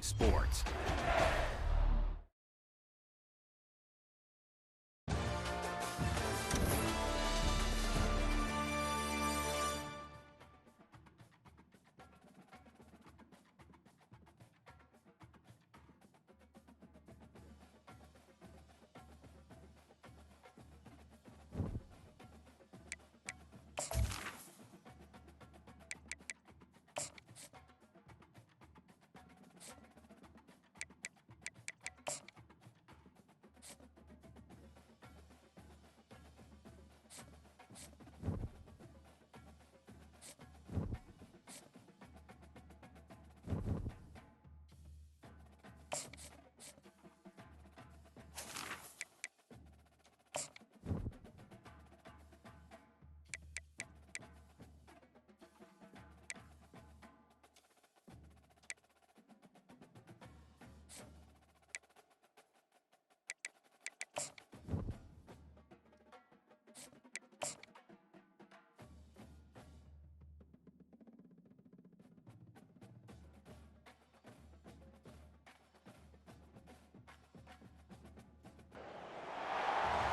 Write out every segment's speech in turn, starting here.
Sports.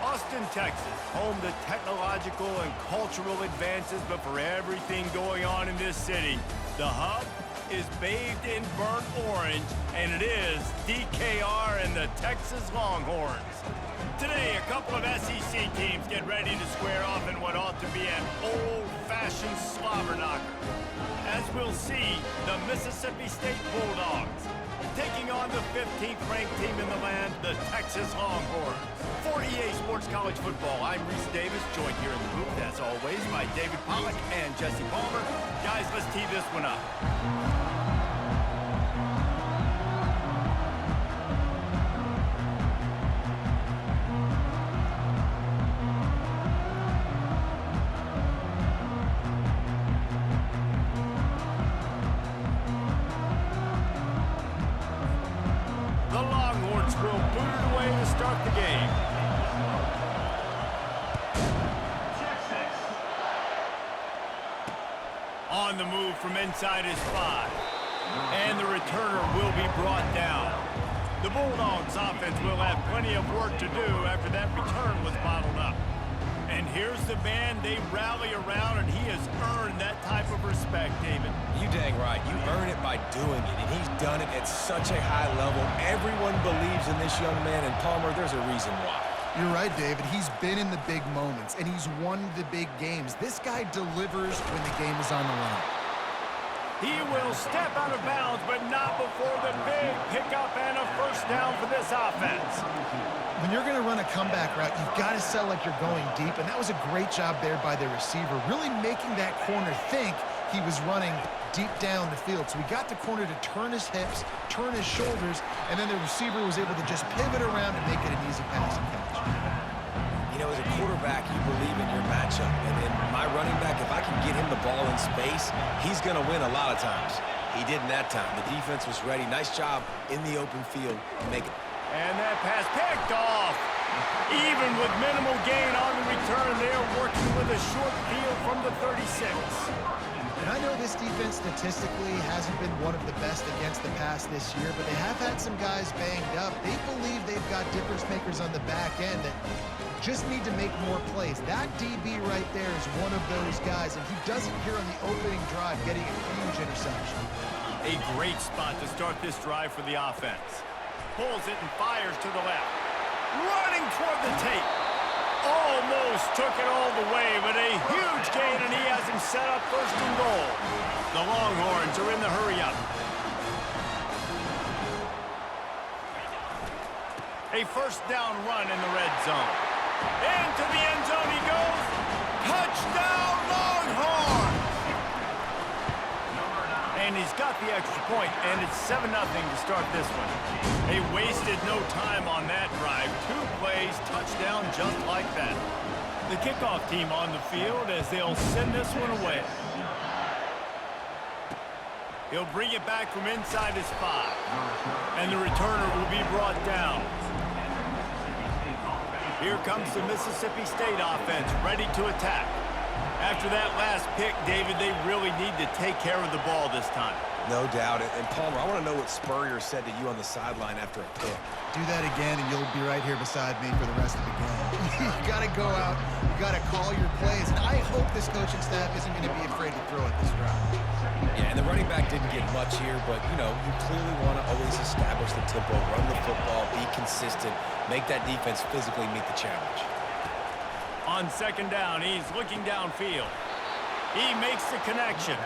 Austin, Texas, home to technological and cultural advances, but for everything going on in this city, the hub is bathed in burnt orange, and it is DKR and the Texas Longhorns. Today, a couple of SEC teams get ready to square off in what ought to be an old-fashioned slobber knocker. As we'll see, the Mississippi State Bulldogs taking on the 15th ranked team in the land, the Texas Longhorns. For EA Sports College Football, I'm Reese Davis, joined here in the booth, as always, by David Pollack and Jesse Palmer. Guys, let's tee this one up. The Longhorns will boot it away to start the game. On the move from inside his 5. And the returner will be brought down. The Bulldogs offense will have plenty of work to do after that return was bottled up. And here's the man they rally around, and he has earned that type of respect, David. You dang right. You earn it by doing it, and he's done it at such a high level. Everyone believes in this young man, and Palmer, there's a reason why. You're right, David. He's been in the big moments, and he's won the big games. This guy delivers when the game is on the line. He will step out of bounds, but not before the big pickup and a first down for this offense. When you're going to run a comeback route, you've got to sell like you're going deep, and that was a great job there by the receiver, really making that corner think he was running deep down the field. So he got the corner to turn his hips, turn his shoulders, and then the receiver was able to just pivot around and make it an easy pass and catch. You know, as a quarterback, you believe in your matchup. And in my running back, if I can get him the ball in space, he's going to win a lot of times. He did in that time. The defense was ready. Nice job in the open field to make it. And that pass picked off. Even with minimal gain on the return, they are working with a short field from the 36. And I know this defense statistically hasn't been one of the best against the pass this year, but they have had some guys banged up. They believe they've got difference makers on the back end that just need to make more plays. That DB right there is one of those guys, and he does it here on the opening drive, getting a huge interception. A great spot to start this drive for the offense. Pulls it and fires to the left. Running toward the tape. Almost took it all the way, but a huge gain, and he has him set up first and goal. The Longhorns are in the hurry-up. A first down run in the red zone. Into the end zone he goes. Touchdown, Longhorns! And he's got the extra point, and it's 7-0 to start this one. They wasted no time on that drive. 2 plays, touchdown just like that. The kickoff team on the field as they'll send this one away. He'll bring it back from inside his 5. And the returner will be brought down. Here comes the Mississippi State offense, ready to attack. After that last pick, David, they really need to take care of the ball this time. No doubt. And Palmer, I want to know what Spurrier said to you on the sideline after a pick. Do that again, and you'll be right here beside me for the rest of the game. You got to go out. You got to call your plays. And I hope this coaching staff isn't going to be afraid to throw at this drive. Yeah, and the running back didn't get much here, but, you know, you clearly want to always establish the tempo, run the football, be consistent, make that defense physically meet the challenge. On second down, he's looking downfield. He makes the connection.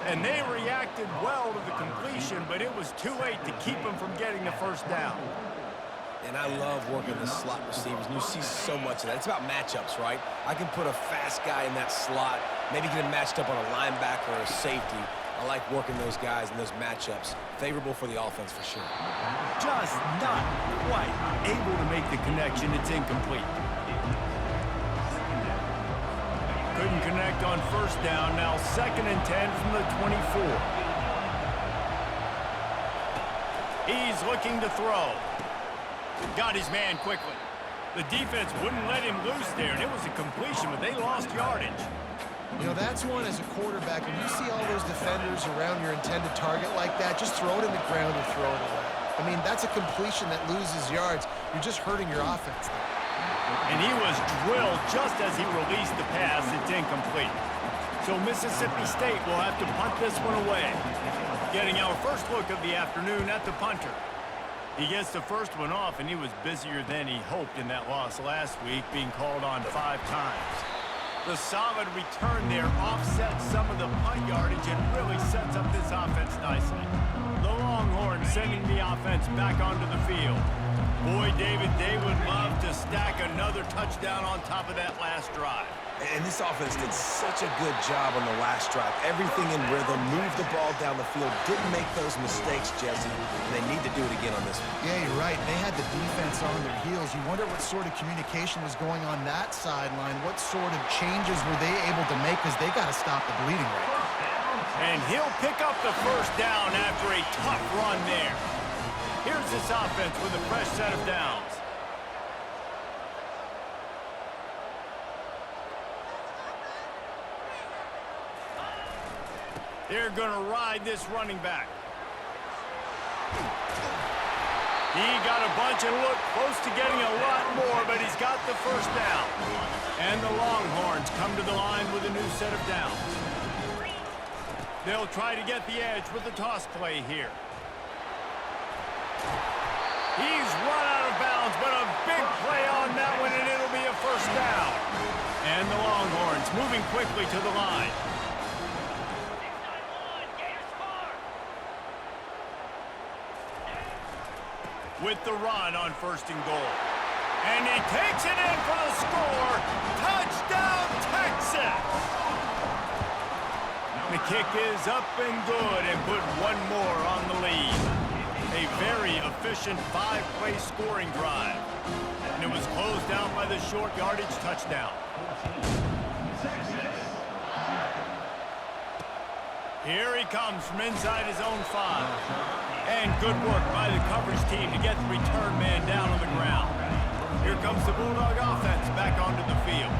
And they reacted well to the completion, but it was too late to keep him from getting the first down. And I love working the slot receivers, and you see so much of that. It's about matchups, right? I can put a fast guy in that slot, maybe get him matched up on a linebacker or a safety. I like working those guys in those matchups. Favorable for the offense for sure. Just not quite able to make the connection. It's incomplete. Couldn't connect on first down. Now 2nd and 10 from the 24. He's looking to throw. Got his man quickly. The defense wouldn't let him loose there, and it was a completion, but they lost yardage. You know, that's one as a quarterback. When you see all those defenders around your intended target like that, just throw it in the ground or throw it away. I mean, that's a completion that loses yards. You're just hurting your offense there. And he was drilled just as he released the pass. It's incomplete. So Mississippi State will have to punt this one away. Getting our first look of the afternoon at the punter. He gets the first one off, and he was busier than he hoped in that loss last week, being called on 5 times. The solid return there offsets some of the punt yardage and really sets up this offense nicely. The Longhorns sending the offense back onto the field. Boy, David, they would love to stack another touchdown on top of that last drive. And this offense did such a good job on the last drive. Everything in rhythm, moved the ball down the field, didn't make those mistakes, Jesse, and they need to do it again on this one. Yeah, you're right. They had the defense on their heels. You wonder what sort of communication was going on that sideline. What sort of changes were they able to make, because they got to stop the bleeding right now. And he'll pick up the first down after a tough run there. Here's this offense with a fresh set of downs. They're going to ride this running back. He got a bunch and looked close to getting a lot more, but he's got the first down. And the Longhorns come to the line with a new set of downs. They'll try to get the edge with the toss play here. He's run out of bounds, but a big play on that one, and it'll be a first down. And the Longhorns moving quickly to the line. With the run on 1st and goal. And he takes it in for the score. Touchdown, Texas! The kick is up and good, and put one more on the lead. A very efficient 5-play scoring drive. And it was closed out by the short yardage touchdown. Here he comes from inside his own 5. And good work by the coverage team to get the return man down on the ground. Here comes the Bulldog offense back onto the field.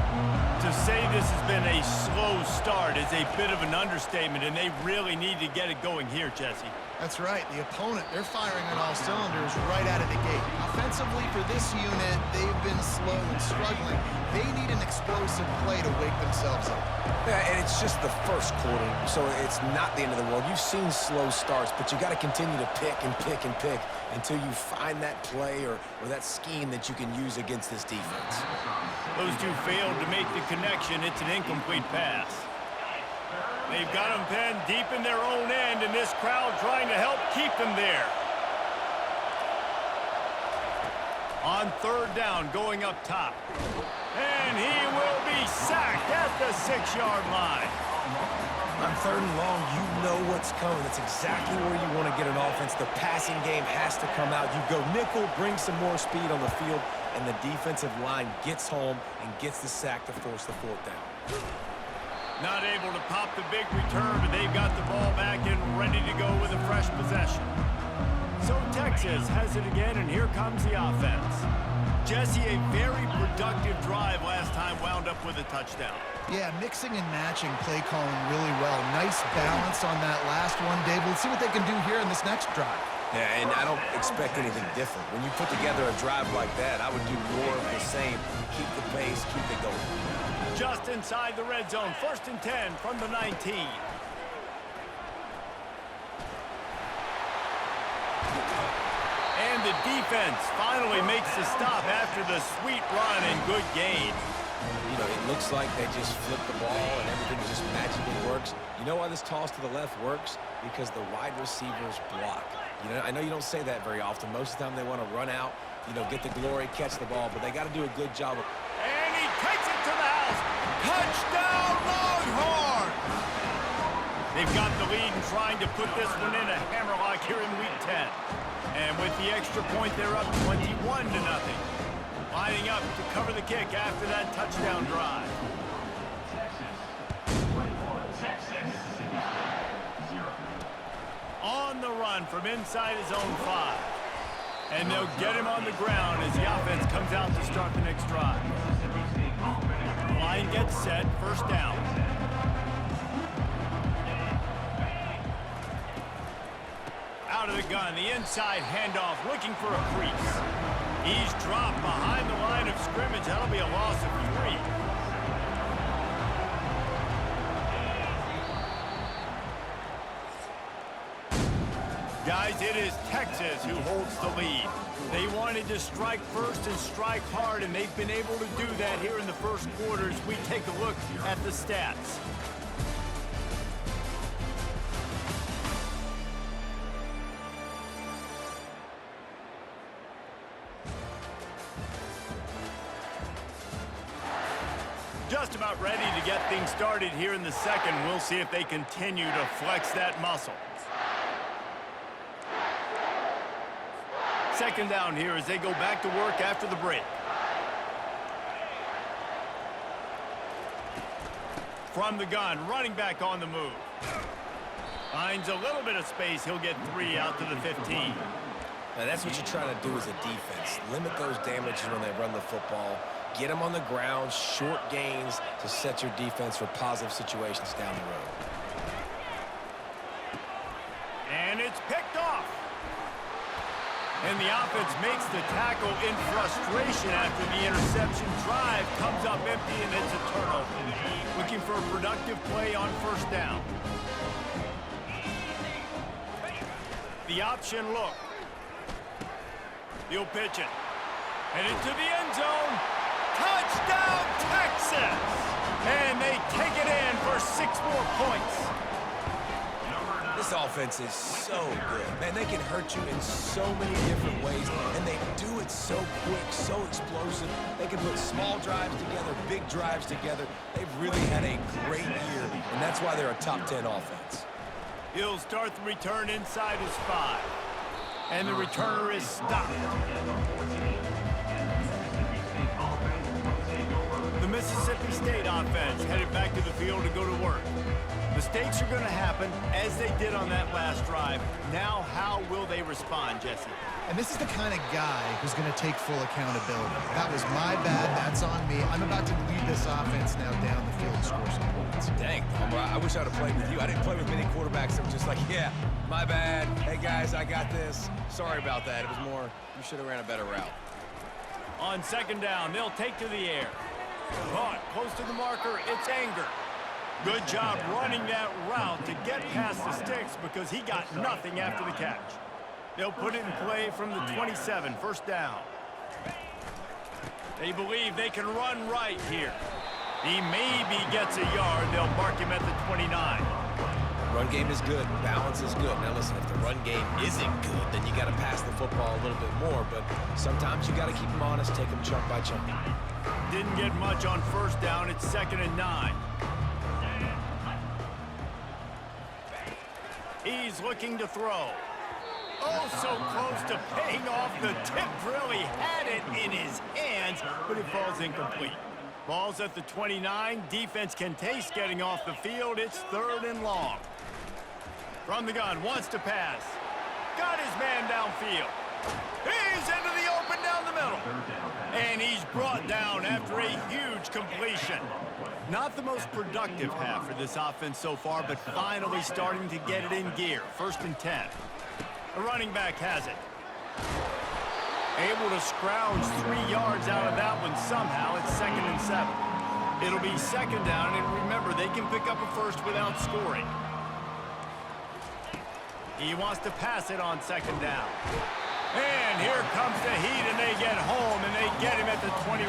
To say this has been a slow start is a bit of an understatement, and they really need to get it going here, Jesse. That's right. The opponent, they're firing on all cylinders right out of the gate. Offensively, for this unit, they've been slow and struggling. They need an explosive play to wake themselves up. Yeah, and it's just the first quarter, so it's not the end of the world. You've seen slow starts, but you got to continue to pick and pick and pick until you find that play or that scheme that you can use against this defense. Those two failed to make the connection. It's an incomplete pass. They've got them pinned deep in their own end, and this crowd trying to help keep them there. On 3rd down, going up top. And he will be sacked at the 6-yard line. On 3rd and long, you know what's coming. That's exactly where you want to get an offense. The passing game has to come out. You go nickel, bring some more speed on the field, and the defensive line gets home and gets the sack to force the 4th down. Not able to pop the big return, but they've got the ball back and ready to go with a fresh possession. So Texas has it again, and here comes the offense. Jesse, a very productive drive last time wound up with a touchdown. Yeah, mixing and matching play calling really well. Nice balance on that last one, Dave. Let's see what they can do here in this next drive. Yeah, and I don't expect anything different. When you put together a drive like that, I would do more of the same. Keep the pace, keep it going. Just inside the red zone, 1st and 10 from the 19. And the defense finally makes the stop after the sweet run and good gain. You know, it looks like they just flip the ball and everything just magically works. You know why this toss to the left works? Because the wide receivers block. You know, I know you don't say that very often. Most of the time they want to run out, you know, get the glory, catch the ball, but they got to do a good job of... And he takes it to the house. Touchdown, Longhorns! They've got the lead and trying to put this one in a hammerlock here in Week 10. And with the extra point, they're up 21-0. Lining up to cover the kick after that touchdown drive. On the run from inside his own 5. And they'll get him on the ground as the offense comes out to start the next drive. Line gets set, 1st down. Out of the gun, the inside handoff, looking for a crease. He's dropped behind the line of scrimmage. That'll be a loss of 3. Guys, it is Texas who holds the lead. They wanted to strike first and strike hard, and they've been able to do that here in the first quarter as we take a look at the stats. Just about ready to get things started here in the second. We'll see if they continue to flex that muscle. 2nd down here as they go back to work after the break. From the gun, running back on the move. Finds a little bit of space. He'll get 3 out to the 15. Now, that's what you're trying to do as a defense. Limit those damages when they run the football. Get them on the ground, short gains to set your defense for positive situations down the road. And it's picked off. And the offense makes the tackle in frustration after the interception. Drive comes up empty, and it's a turnover. Looking for a productive play on 1st down. The option look. He'll pitch it. And into the end zone. Touchdown, Texas! And they take it in for 6 more points. This offense is so good. Man, they can hurt you in so many different ways, and they do it so quick, so explosive. They can put small drives together, big drives together. They've really had a great year, and that's why they're a top 10 offense. He'll start the return inside his 5. And the returner is stopped. The Mississippi State offense headed back to the field to go to work. Mistakes are going to happen, as they did on that last drive. Now, how will they respond, Jesse? And this is the kind of guy who's going to take full accountability. That was my bad. That's on me. I'm about to lead this offense now down the field and score some points. Dang, I wish I'd have played with you. I didn't play with many quarterbacks that were just like, yeah, my bad. Hey, guys, I got this. Sorry about that. It was more, you should have ran a better route. On 2nd down, they'll take to the air. Caught close to the marker. It's Anger. Good job running that route to get past the sticks because he got nothing after the catch. They'll put it in play from the 27, 1st down. They believe they can run right here. He maybe gets a yard. They'll mark him at the 29. Run game is good. Balance is good. Now, listen, if the run game isn't good, then you got to pass the football a little bit more. But sometimes you got to keep them honest, take them chunk by chunk. Didn't get much on 1st down. It's 2nd and 9. He's looking to throw. Oh, so close to paying off the tip drill. He had it in his hands, but it falls incomplete. Ball's at the 29. Defense can taste getting off the field. It's 3rd and long. From the gun, wants to pass. Got his man downfield. He's into the open down the middle. And he's brought down after a huge completion. Not the most productive half for this offense so far, but finally starting to get it in gear. 1st and 10. The running back has it. Able to scrounge 3 yards out of that one somehow. It's 2nd and 7. It'll be 2nd down, and remember, they can pick up a first without scoring. He wants to pass it on 2nd down. And here comes the heat, and they get home, and they get him at the 21.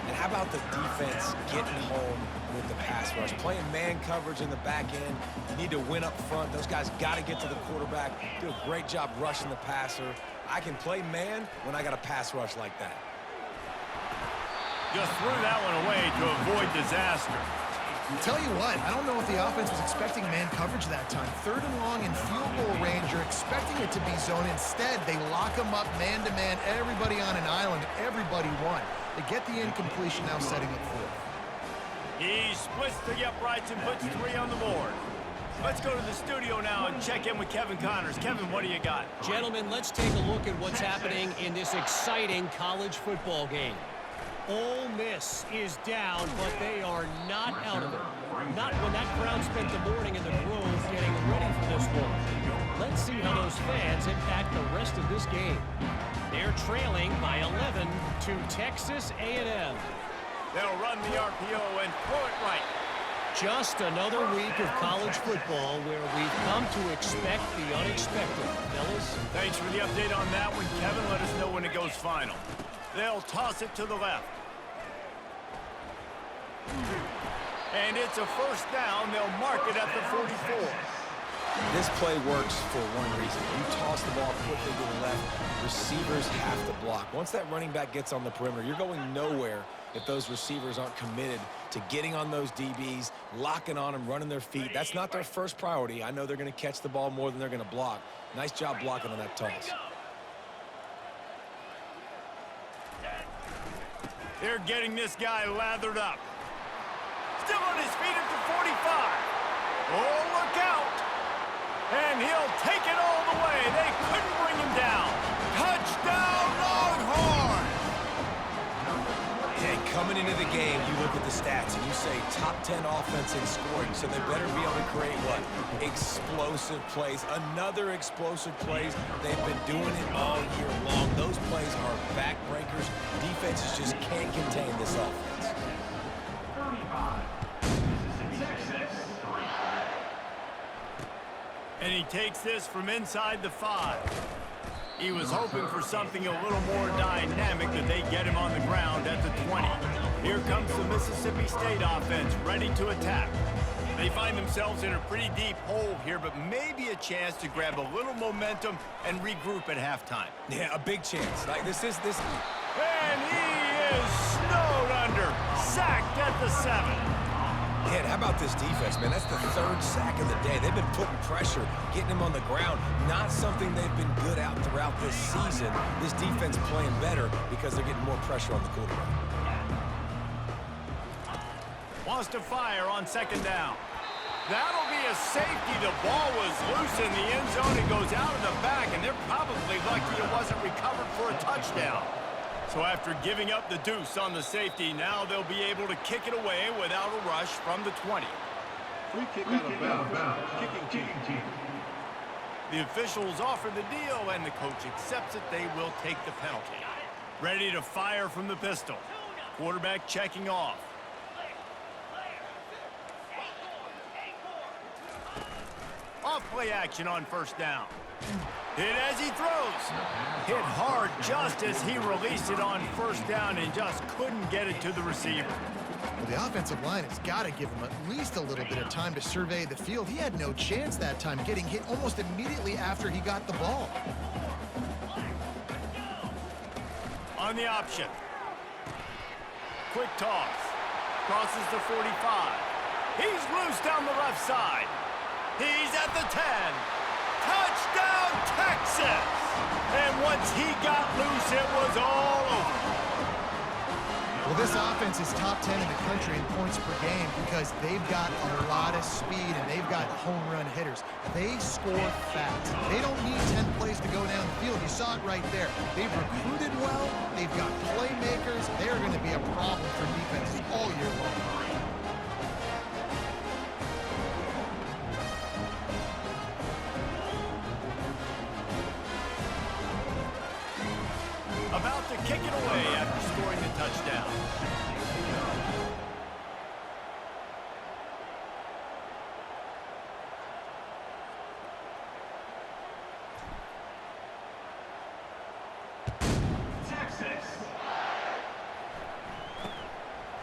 And how about the defense getting home with the pass rush? Playing man coverage in the back end. You need to win up front. Those guys got to get to the quarterback. Do a great job rushing the passer. I can play man when I got a pass rush like that. Just threw that one away to avoid disaster. Tell you what, I don't know if the offense was expecting man coverage that time. 3rd and long in field goal range, you're expecting it to be zone. Instead, they lock them up man-to-man, everybody on an island, everybody won. They get the incompletion, now setting it 4th. He splits the uprights and puts 3 on the board. Let's go to the studio now and check in with Kevin Connors. Kevin, what do you got? Gentlemen, let's take a look at what's happening in this exciting college football game. Ole Miss is down, but they are not out of it. Not when that crowd spent the morning in the Grove getting ready for this one. Let's see how those fans impact the rest of this game. They're trailing by 11 to Texas A&M. They'll run the RPO and throw it right. Just another week of college football where we've come to expect the unexpected. Fellas? Thanks for the update on that one, Kevin. Let us know when it goes final. They'll toss it to the left. And it's a 1st down. They'll mark it at the 44. This play works for one reason. You toss the ball quickly to the left, receivers have to block. Once that running back gets on the perimeter, you're going nowhere if those receivers aren't committed to getting on those DBs, locking on them, running their feet. That's not their first priority. I know they're going to catch the ball more than they're going to block. Nice job blocking on that toss. They're getting this guy lathered up. Still on his feet at the 45. Oh, look out. And he'll take it all the way. They couldn't bring him down. Touchdown, Longhorns! And coming into the game, you look at the stats and you say top 10 offense in scoring, so they better be able to create what? Explosive plays. Another explosive plays. They've been doing it all year long. Those plays are backbreakers. Defenses just can't contain this offense. And he takes this from inside the 5. He was hoping for something a little more dynamic, that they get him on the ground at the 20. Here comes the Mississippi State offense, ready to attack. They find themselves in a pretty deep hole here, but maybe a chance to grab a little momentum and regroup at halftime. Yeah, a big chance. Like this. And he is snowed under, sacked at the 7. Man, how about this defense, man? That's the 3rd sack of the day. They've been putting pressure, getting him on the ground. Not something they've been good at throughout this season. This defense playing better because they're getting more pressure on the quarterback. Wants to fire on 2nd down. That'll be a safety. The ball was loose in the end zone. It goes out of the back, and they're probably lucky it wasn't recovered for a touchdown. So after giving up the deuce on the safety, now they'll be able to kick it away without a rush from the 20. Free kick out of bounds. Kicking team. The officials offer the deal, and the coach accepts it. They will take the penalty. Ready to fire from the pistol. Quarterback checking off. Off play action on 1st down. Hit as he throws. Hit hard just as he released it on 1st down and just couldn't get it to the receiver. Well, the offensive line has got to give him at least a little bit of time to survey the field. He had no chance that time, getting hit almost immediately after he got the ball. On the option. Quick toss. Crosses the 45. He's loose down the left side. He's at the 10. Touchdown, Texas! And once he got loose, it was all over. Well, this offense is top 10 in the country in points per game because they've got a lot of speed and they've got home run hitters. They score fast. They don't need 10 plays to go down the field. You saw it right there. They've recruited well. They've got playmakers. They're going to be a problem for defenses all year long. About to kick it away after scoring the touchdown.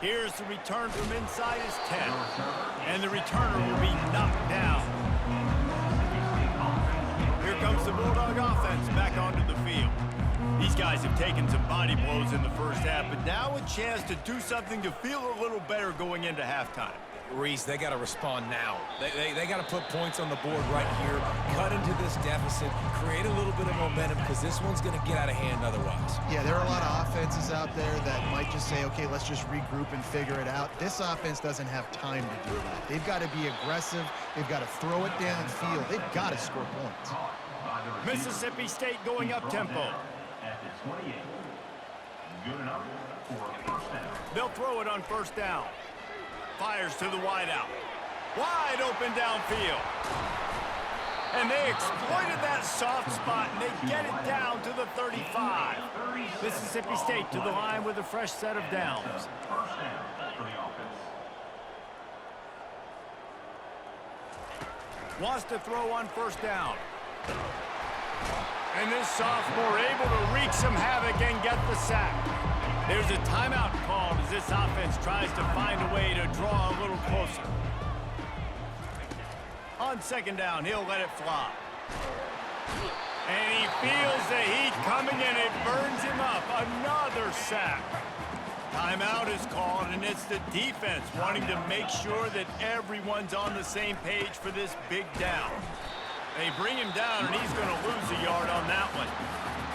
Here's the return from inside his 10. And the returner will be knocked down. Here comes the Bulldog offense back onto the field. These guys have taken some body blows in the first half, but now a chance to do something to feel a little better going into halftime. Reese, they got to respond now. They got to put points on the board right here, cut into this deficit, create a little bit of momentum because this one's going to get out of hand otherwise. Yeah, there are a lot of offenses out there that might just say, okay, let's just regroup and figure it out. This offense doesn't have time to do that. They've got to be aggressive. They've got to throw it downfield. They've got to score points. Mississippi State going up-tempo. They'll throw it on first down. Fires to the wideout. Wide open downfield. And they exploited that soft spot, and they get it down to the 35. Mississippi State to the line with a fresh set of downs. Wants to throw on first down. And this sophomore able to wreak some havoc and get the sack. There's a timeout called as this offense tries to find a way to draw a little closer. On second down, he'll let it fly. And he feels the heat coming and it burns him up. Another sack. Timeout is called, and it's the defense wanting to make sure that everyone's on the same page for this big down. They bring him down, and he's going to lose a yard on that one.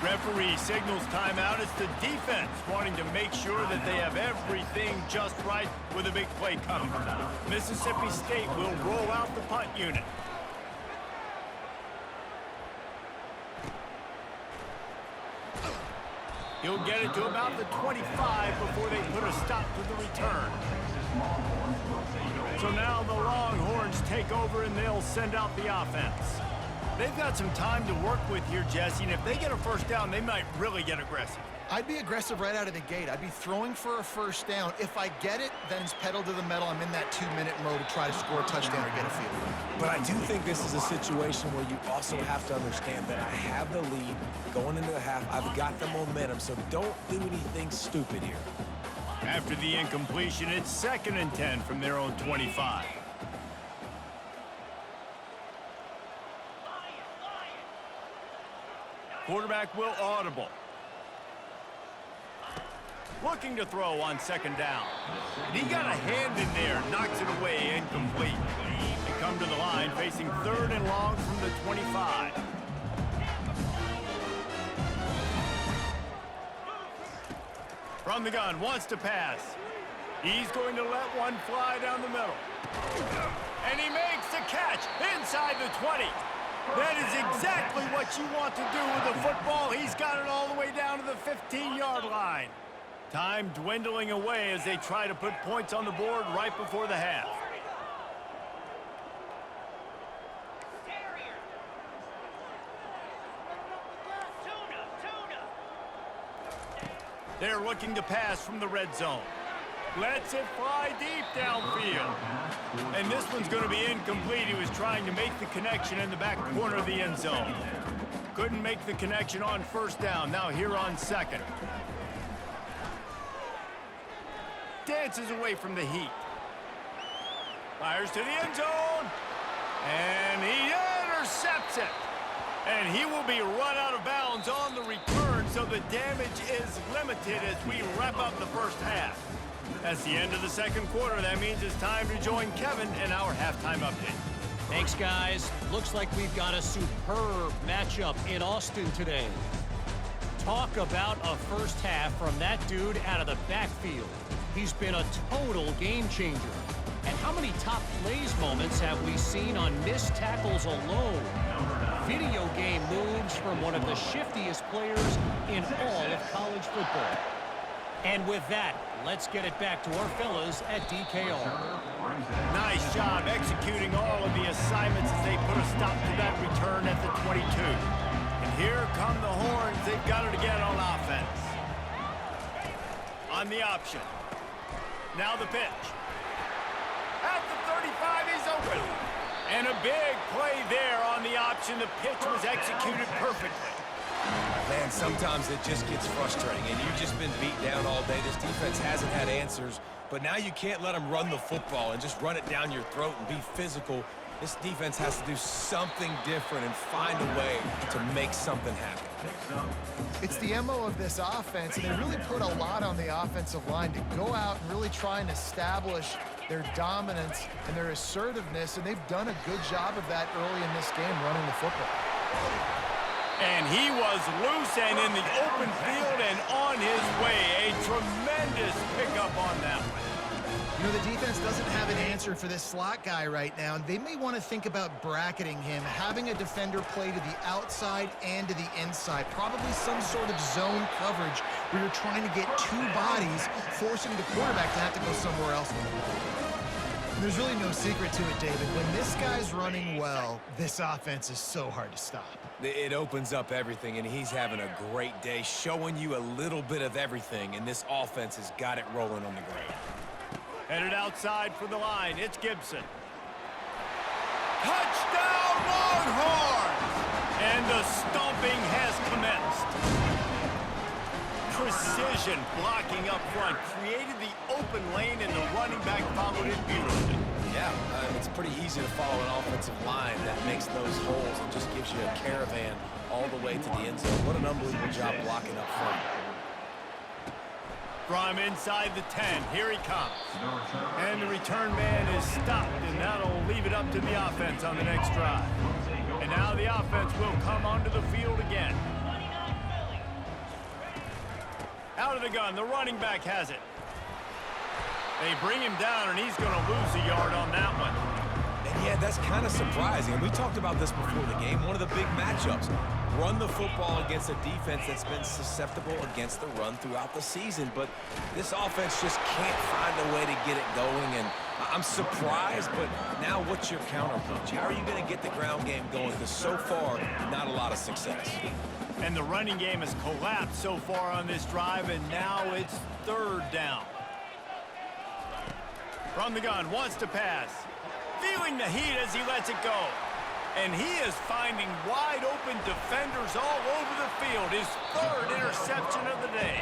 Referee signals timeout. It's the defense wanting to make sure that they have everything just right with a big play coming. Mississippi State will roll out the punt unit. He'll get it to about the 25 before they put a stop to the return. So now the Longhorns take over, and they'll send out the offense. They've got some time to work with here, Jesse, and if they get a first down, they might really get aggressive. I'd be aggressive right out of the gate. I'd be throwing for a first down. If I get it, then it's pedal to the metal. I'm in that 2-minute mode to try to score a touchdown or get a field goal. But I do think this is a situation where you also have to understand that I have the lead going into the half. I've got the momentum, so don't do anything stupid here. After the incompletion, it's 2nd and 10 from their own 25. Quarterback will audible. Looking to throw on second down. And he got a hand in there, knocks it away, incomplete. They come to the line, facing 3rd and long from the 25. From the gun, wants to pass. He's going to let one fly down the middle. And he makes the catch inside the 20. That is exactly what you want to do with a football. He's got it all the way down to the 15-yard line. Time dwindling away as they try to put points on the board right before the half. They're looking to pass from the red zone. Lets it fly deep downfield. And this one's going to be incomplete. He was trying to make the connection in the back corner of the end zone. Couldn't make the connection on first down. Now here on second. Dances away from the heat. Fires to the end zone. And he intercepts it. And he will be run out of bounds on the return, so the damage is limited as we wrap up the first half. That's the end of the second quarter. That means it's time to join Kevin in our halftime update. Thanks, guys. Looks like we've got a superb matchup in Austin today. Talk about a first half from that dude out of the backfield. He's been a total game changer. And how many top plays moments have we seen on missed tackles alone? Video game moves from one of the shiftiest players in all of college football. And with that, let's get it back to our fellas at DKR. Nice job executing all of the assignments as they put a stop to that return at the 22. And here come the horns. They've got it again on offense. On the option. Now the pitch. At the 35, he's open. And a big play there on the option. The pitch was executed perfectly. Man, sometimes it just gets frustrating, and you've just been beat down all day. This defense hasn't had answers, but now you can't let them run the football and just run it down your throat and be physical. This defense has to do something different and find a way to make something happen. It's the MO of this offense, and they really put a lot on the offensive line to go out and really try and establish their dominance and their assertiveness, and they've done a good job of that early in this game running the football. And he was loose and in the open field and on his way. A tremendous pickup on that one. You know, the defense doesn't have an answer for this slot guy right now, and they may want to think about bracketing him, having a defender play to the outside and to the inside, probably some sort of zone coverage where you're trying to get two bodies, forcing the quarterback to have to go somewhere else. There's really no secret to it, David. When this guy's running well, this offense is so hard to stop. It opens up everything, and he's having a great day, showing you a little bit of everything, and this offense has got it rolling on the ground. Headed outside for the line. It's Gibson. Touchdown, Longhorns! And the stomping has commenced. Precision blocking up front created the open lane, and the running back followed it beautifully. Yeah, it's pretty easy to follow an offensive line that makes those holes and just gives you a caravan all the way to the end zone. What an unbelievable job blocking up front. From inside the 10, here he comes. And the return man is stopped, and that'll leave it up to the offense on the next drive. And now the offense will come onto the field again. Out of the gun, the running back has it. They bring him down, and he's going to lose a yard on that one. And yeah, that's kind of surprising. And we talked about this before the game. One of the big matchups. Run the football against a defense that's been susceptible against the run throughout the season. But this offense just can't find a way to get it going. And I'm surprised, but now what's your counterpunch? How are you going to get the ground game going? Because so far, not a lot of success. And the running game has collapsed so far on this drive, and now it's third down. From the gun, wants to pass. Feeling the heat as he lets it go. And he is finding wide-open defenders all over the field. His third interception of the day.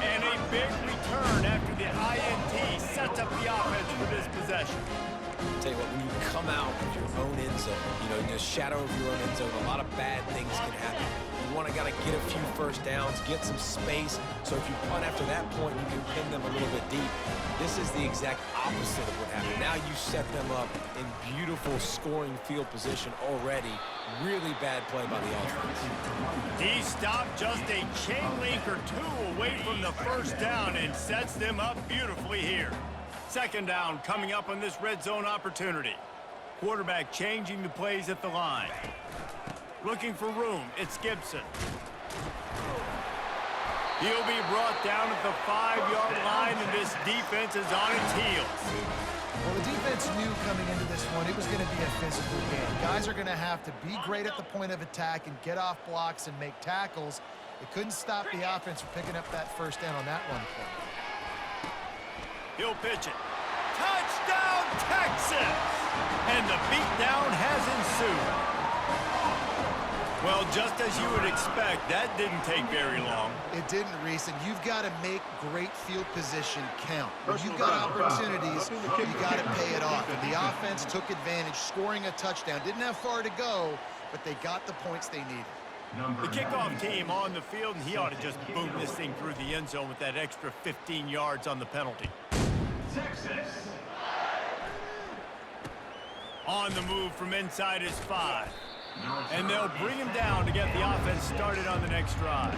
And a big return after the INT sets up the offense for this possession. Tell you what, when you come out of your own end zone, you know, in the shadow of your own end zone, a lot of bad things can happen. You want to gotta get a few first downs, get some space, so if you punt after that point, you can pin them a little bit deep. This is the exact opposite of what happened. Now you set them up in beautiful scoring field position already. Really bad play by the offense. He stopped just a chain link or two away from the first down and sets them up beautifully here. Second down coming up on this red zone opportunity. Quarterback changing the plays at the line. Looking for room, it's Gibson. He'll be brought down at the 5-yard line, and this defense is on its heels. Well, the defense knew coming into this one it was going to be a physical game. Guys are going to have to be great at the point of attack and get off blocks and make tackles. It couldn't stop the offense from picking up that first down on that one play. He'll pitch it. Touchdown, Texas! And the beatdown has ensued. Well, just as you would expect, that didn't take very long. It didn't, Reese, and you've got to make great field position count. When you've got opportunities, you got to pay it off. And the offense took advantage, scoring a touchdown. Didn't have far to go, but they got the points they needed. The kickoff team on the field, and he ought to just boom this thing through the end zone with that extra 15 yards on the penalty. Texas. On the move from inside his 5. And they'll bring him down to get the offense started on the next drive.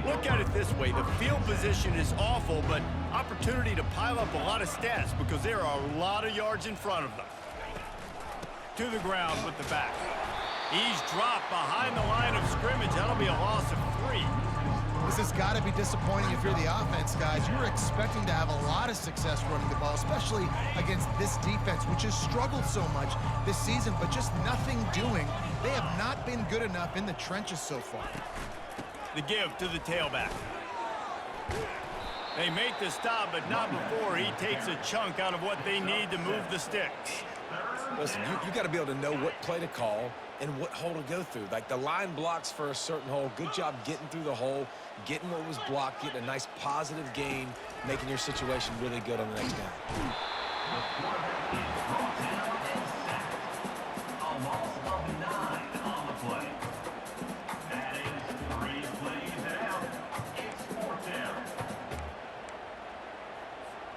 Look at it this way. The field position is awful, but opportunity to pile up a lot of stats because there are a lot of yards in front of them. To the ground with the back. He's dropped behind the line of scrimmage. That'll be a loss of 3. This has got to be disappointing if you're the offense, guys. You were expecting to have a lot of success running the ball, especially against this defense, which has struggled so much this season, but just nothing doing. They have not been good enough in the trenches so far. The give to the tailback. They make the stop, but not before he takes a chunk out of what they need to move the sticks. Listen, you got to be able to know what play to call and what hole to go through. Like the line blocks for a certain hole. Good job getting through the hole, getting what was blocked, getting a nice positive gain, making your situation really good on the next down.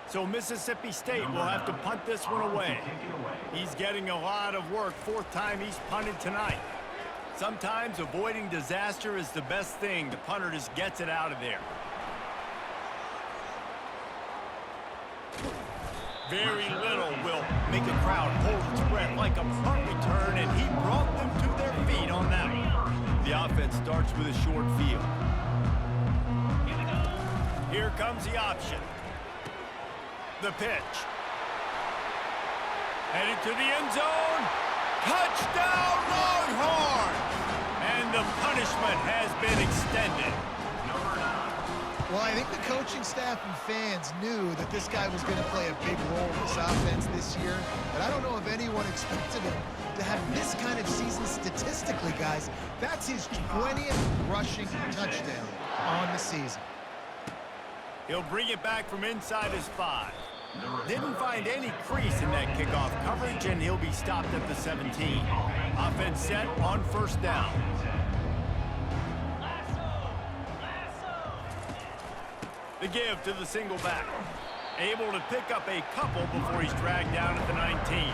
So Mississippi State will have to punt this one away. He's getting a lot of work. 4th time he's punted tonight. Sometimes avoiding disaster is the best thing. The punter just gets it out of there. Very little will make a crowd hold its breath like a punt return, and he brought them to their feet on that one. The offense starts with a short field. Here comes the option. The pitch. Headed to the end zone. Touchdown, Longhorns! And the punishment has been extended. Well, I think the coaching staff and fans knew that this guy was going to play a big role in this offense this year, but I don't know if anyone expected him to have this kind of season statistically, guys. That's his 20th rushing touchdown on the season. He'll bring it back from inside his 5. Didn't find any crease in that kickoff coverage, and he'll be stopped at the 17. Offense set on 1st down. The give to the single back. Able to pick up a couple before he's dragged down at the 19.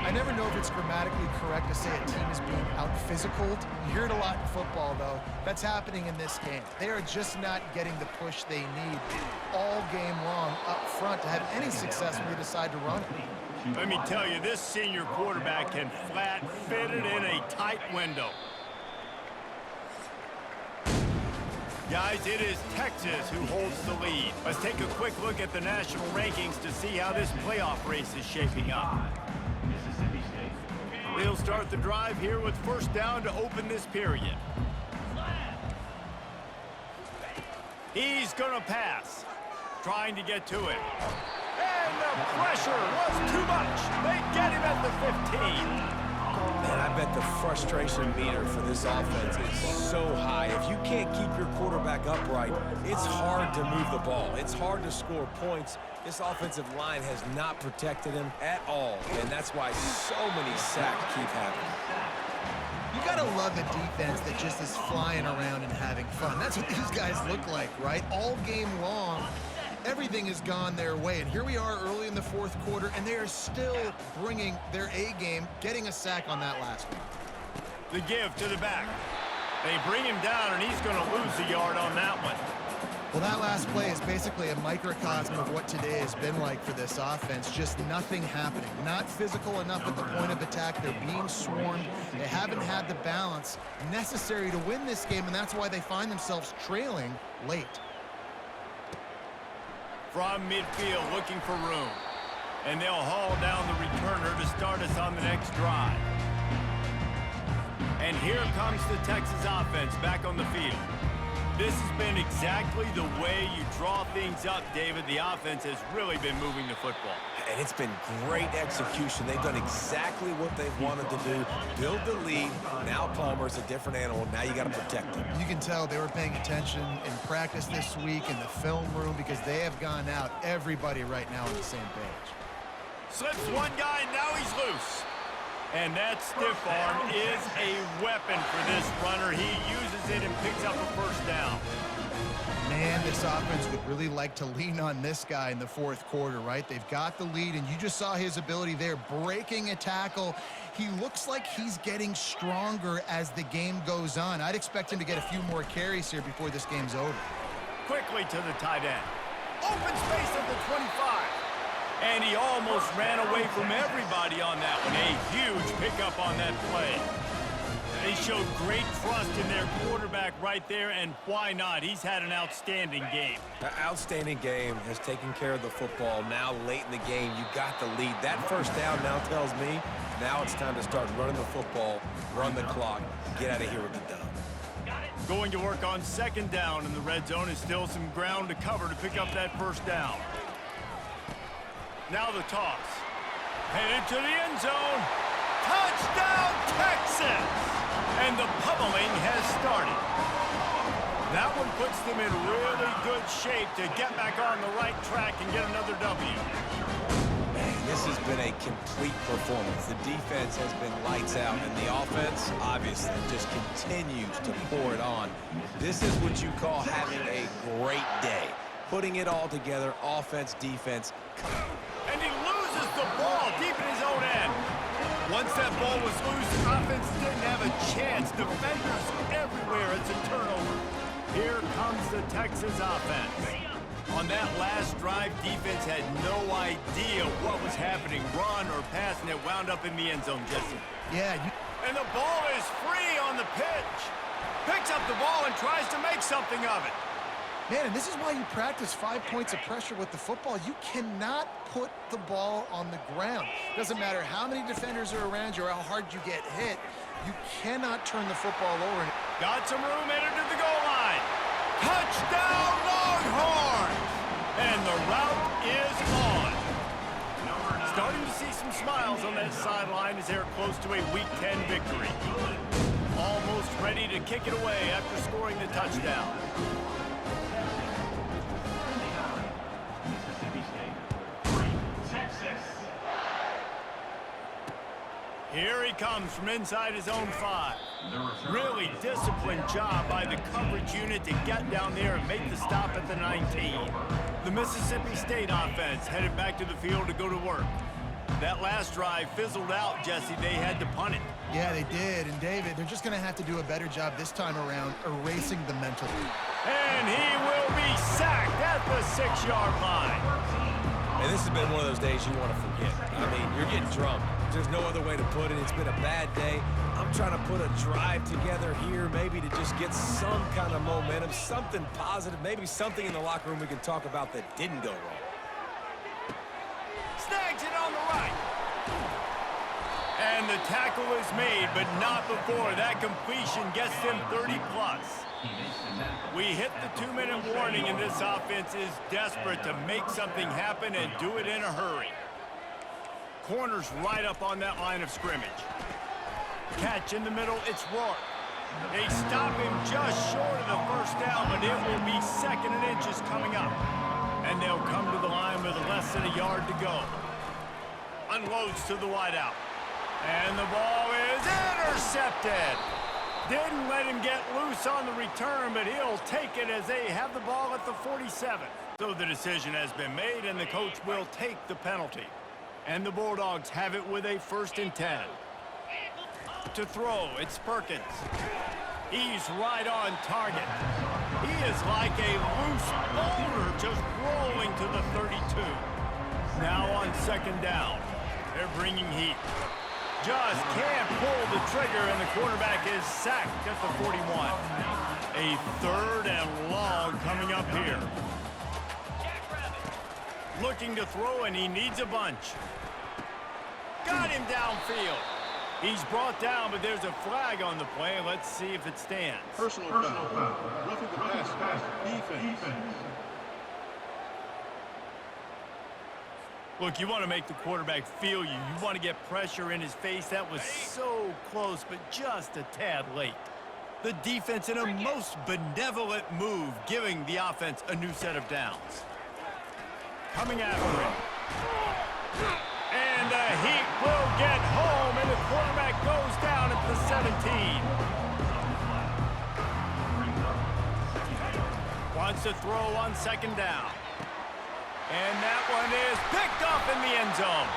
I never know if it's grammatically correct to say a team is being out-physicaled. You hear it a lot in football, though. That's happening in this game. They are just not getting the push they need all game long up front to have any success when they decide to run it. Let me tell you, this senior quarterback can flat fit it in a tight window. Guys, it is Texas who holds the lead. Let's take a quick look at the national rankings to see how this playoff race is shaping up. They'll start the drive here with 1st down to open this period. He's going to pass. Trying to get to it. And the pressure was too much. They get him at the 15. Man, I bet the frustration meter for this offense is so high. If you can't keep your quarterback upright, it's hard to move the ball. It's hard to score points. This offensive line has not protected him at all, and that's why so many sacks keep happening. You gotta love a defense that just is flying around and having fun. That's what these guys look like, right? All game long, everything has gone their way. And here we are early in the 4th quarter, and they are still bringing their A game, getting a sack on that last one. The give to the back. They bring him down, and he's going to lose a yard on that one. Well, that last play is basically a microcosm of what today has been like for this offense. Just nothing happening. Not physical enough at the point of attack. They're being swarmed. They haven't had the balance necessary to win this game, and that's why they find themselves trailing late. From midfield, looking for room. And they'll haul down the returner to start us on the next drive. And here comes the Texas offense back on the field. This has been exactly the way you draw things up, David. The offense has really been moving the football. And it's been great execution. They've done exactly what they've wanted to do. Build the lead. Now Palmer's a different animal. Now you got to protect him. You can tell they were paying attention in practice this week in the film room because they have gone out, everybody right now on the same page. Slips one guy, and now he's loose. And that stiff arm is a weapon for this runner. He uses it and picks up a 1st down. Man, this offense would really like to lean on this guy in the fourth quarter, right? They've got the lead, and you just saw his ability there, breaking a tackle. He looks like he's getting stronger as the game goes on. I'd expect him to get a few more carries here before this game's over. Quickly to the tight end. Open space at the 25. And he almost ran away from everybody on that one. A huge pickup on that play. They showed great trust in their quarterback right there, and why not? He's had an outstanding game. An outstanding game, has taken care of the football. Now late in the game, you got the lead. That first down now tells me now it's time to start running the football, run the clock, get out of here with the dub. Going to work on second down in the red zone. Is still some ground to cover to pick up that first down. Now the toss. Headed to the end zone. Touchdown, Texas! And the pummeling has started. That one puts them in really good shape to get back on the right track and get another W. Man, this has been a complete performance. The defense has been lights out, and the offense, obviously, just continues to pour it on. This is what you call having a great day. Putting it all together, offense, defense. And he loses the ball deep in his own end. Once that ball was loose, offense didn't have a chance. Defenders everywhere. It's a turnover. Here comes the Texas offense. On that last drive, defense had no idea what was happening. Run or pass, and it wound up in the end zone, Jesse. Yeah, And the ball is free on the pitch. Picks up the ball and tries to make something of it. man, and this is why you practice 5 points of pressure with the football. You cannot put the ball on the ground. Doesn't matter how many defenders are around you or how hard you get hit. You cannot turn the football over. Got some room headed to the goal line. Touchdown, Longhorns! And the route is on. Starting to see some smiles on that sideline as they're close to a Week 10 victory. Almost ready to kick it away after scoring the touchdown. Here he comes from inside his own 5. Really disciplined job by the coverage unit to get down there and make the stop at the 19. The Mississippi State offense headed back to the field to go to work. That last drive fizzled out, Jesse. They had to punt it. Yeah, they did. And David, they're just going to have to do a better job this time around erasing the mental. And he will be sacked at the 6-yard line. And this has been one of those days you want to forget. I mean, you're getting drunk. There's no other way to put it. It's been a bad day. I'm trying to put a drive together here, maybe to just get some kind of momentum, something positive, maybe something in the locker room we can talk about that didn't go wrong. Snags it on the right. And the tackle is made, but not before. That completion gets them 30-plus. We hit the 2-minute warning, and this offense is desperate to make something happen and do it in a hurry. Corners right up on that line of scrimmage. Catch in the middle, it's Rourke. They stop him just short of the first down, but it will be 2nd and inches coming up. And they'll come to the line with less than a yard to go. Unloads to the wideout. And the ball is intercepted. Didn't let him get loose on the return, but he'll take it as they have the ball at the 47. So the decision has been made, and the coach will take the penalty. And the Bulldogs have it with a 1st and 10. To throw, it's Perkins. He's right on target. He is like a loose boulder just rolling to the 32. Now on 2nd down. They're bringing heat. Just can't pull the trigger, and the quarterback is sacked at the 41. A 3rd and long coming up here. Looking to throw, and he needs a bunch. Got him downfield. He's brought down, but there's a flag on the play. Let's see if it stands. Personal foul. Roughing the pass. Defense. Look, you want to make the quarterback feel you. You want to get pressure in his face. That was so close, but just a tad late. The defense in a most benevolent move, giving the offense a new set of downs. Coming after him. And the Heat will get home, and the quarterback goes down at the 17. wants to throw on second down. And that one is picked off in the end zone.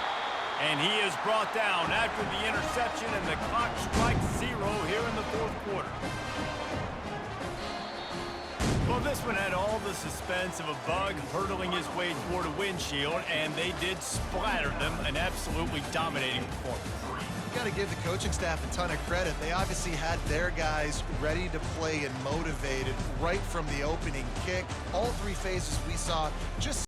And he is brought down after the interception, and the clock strikes 0 here in the fourth quarter. Well, this one had all the suspense of a bug hurtling his way toward a windshield, and they did splatter them, an absolutely dominating performance. You got to give the coaching staff a ton of credit. They obviously had their guys ready to play and motivated right from the opening kick. All three phases we saw just